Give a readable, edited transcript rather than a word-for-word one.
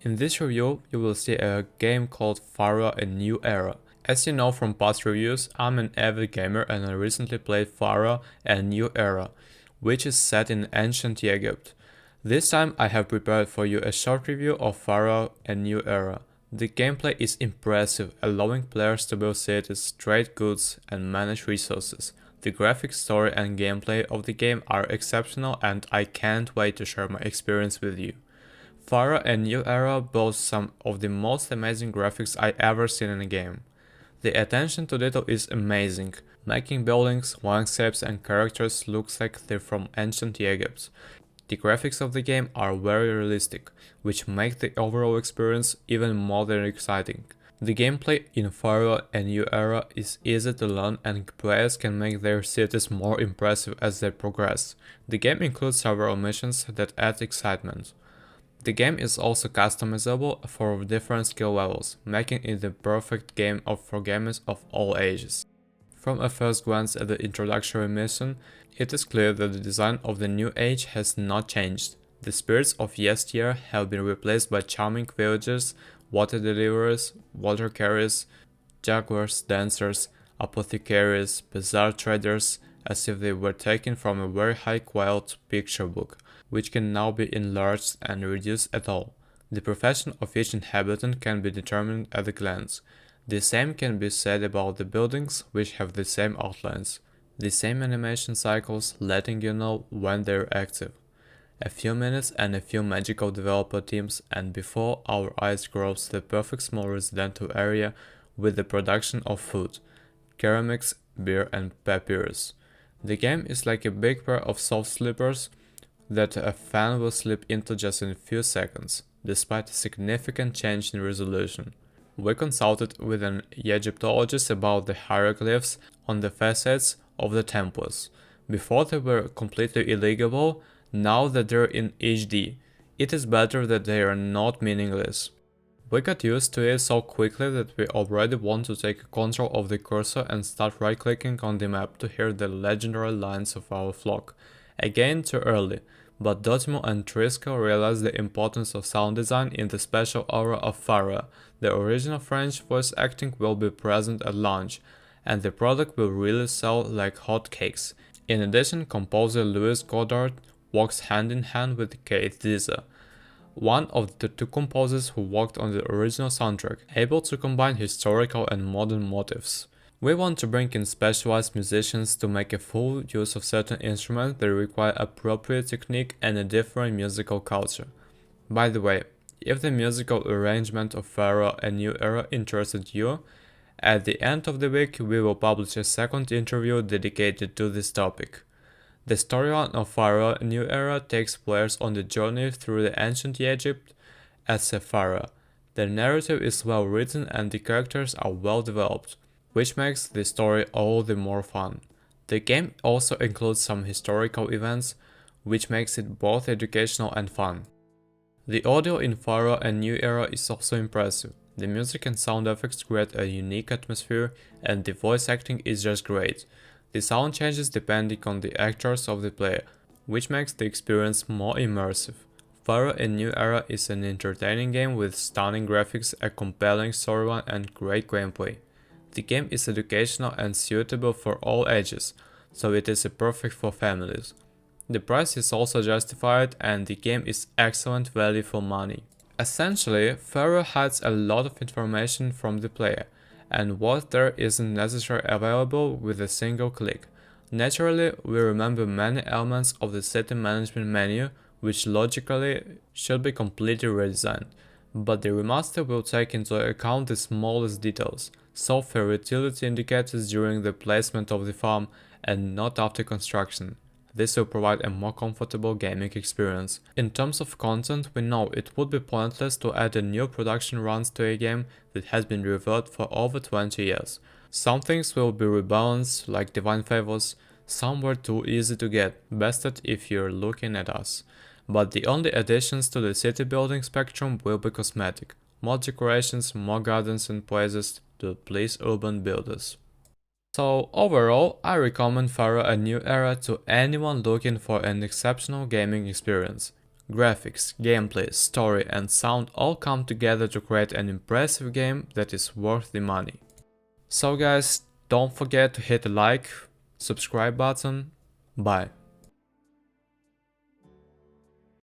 In this review, you will see a game called Pharaoh: A New Era. As you know from past reviews, I'm an avid gamer and I recently played Pharaoh: A New Era, which is set in ancient Egypt. This time I have prepared for you a short review of Pharaoh: A New Era. The gameplay is impressive, allowing players to build cities, trade goods, and manage resources. The graphics, story, and gameplay of the game are exceptional and I can't wait to share my experience with you. Pharaoh: A New Era boasts some of the most amazing graphics I ever seen in a game. The attention to detail is amazing, making buildings, landscapes, and characters look like they're from ancient Egypt. The graphics of the game are very realistic, which makes the overall experience even more than exciting. The gameplay in Pharaoh: A New Era is easy to learn and players can make their cities more impressive as they progress. The game includes several missions that add excitement. The game is also customizable for different skill levels, making it the perfect game for gamers of all ages. From a first glance at the introductory mission, it is clear that the design of the new age has not changed. The spirits of yesteryear have been replaced by charming villagers, water deliverers, water carriers, jugglers, dancers, apothecaries, bizarre traders, as if they were taken from a very high-quality picture book, which can now be enlarged and reduced at all. The profession of each inhabitant can be determined at a glance. The same can be said about the buildings, which have the same outlines. The same animation cycles, letting you know when they're active. A few minutes and a few magical developer teams, and before our eyes grows the perfect small residential area with the production of food, ceramics, beer, and papyrus. The game is like a big pair of soft slippers that a fan will slip into just in a few seconds, despite a significant change in resolution. We consulted with an Egyptologist about the hieroglyphs on the facades of the temples. Before they were completely illegible, now that they're in HD, it is better that they are not meaningless. We got used to it so quickly that we already want to take control of the cursor and start right-clicking on the map to hear the legendary lines of our flock. Again, too early, but Dotimo and Trisco realized the importance of sound design in the special aura of Pharaoh. The original French voice acting will be present at launch, and the product will really sell like hotcakes. In addition, composer Louis Goddard works hand in hand with Keith Diza, one of the two composers who worked on the original soundtrack, able to combine historical and modern motifs. We want to bring in specialized musicians to make a full use of certain instruments that require appropriate technique and a different musical culture. By the way, if the musical arrangement of Pharaoh: A New Era interested you, at the end of the week we will publish a second interview dedicated to this topic. The storyline of Pharaoh: A New Era takes players on the journey through the ancient Egypt as a pharaoh. The narrative is well written and the characters are well developed, which makes the story all the more fun. The game also includes some historical events, which makes it both educational and fun. The audio in Pharaoh: A New Era is also impressive. The music and sound effects create a unique atmosphere, and the voice acting is just great. The sound changes depending on the actors of the player, which makes the experience more immersive. Pharaoh: A New Era is an entertaining game with stunning graphics, a compelling storyline, and great gameplay. The game is educational and suitable for all ages, so it is perfect for families. The price is also justified and the game is excellent value for money. Essentially, Pharaoh hides a lot of information from the player, and what there isn't necessarily available with a single click. Naturally, we remember many elements of the city management menu, which logically should be completely redesigned, but the remaster will take into account the smallest details, so fertility indicators during the placement of the farm and not after construction. This will provide a more comfortable gaming experience. In terms of content, we know it would be pointless to add a new production runs to a game that has been revered for over 20 years. Some things will be rebalanced, like divine favors, some were too easy to get, bested if you're looking at us. But the only additions to the city building spectrum will be cosmetic, more decorations, more gardens and places to please urban builders. So overall, I recommend Pharaoh: A New Era to anyone looking for an exceptional gaming experience. Graphics, gameplay, story and sound all come together to create an impressive game that is worth the money. So guys, don't forget to hit the like, subscribe button. Bye.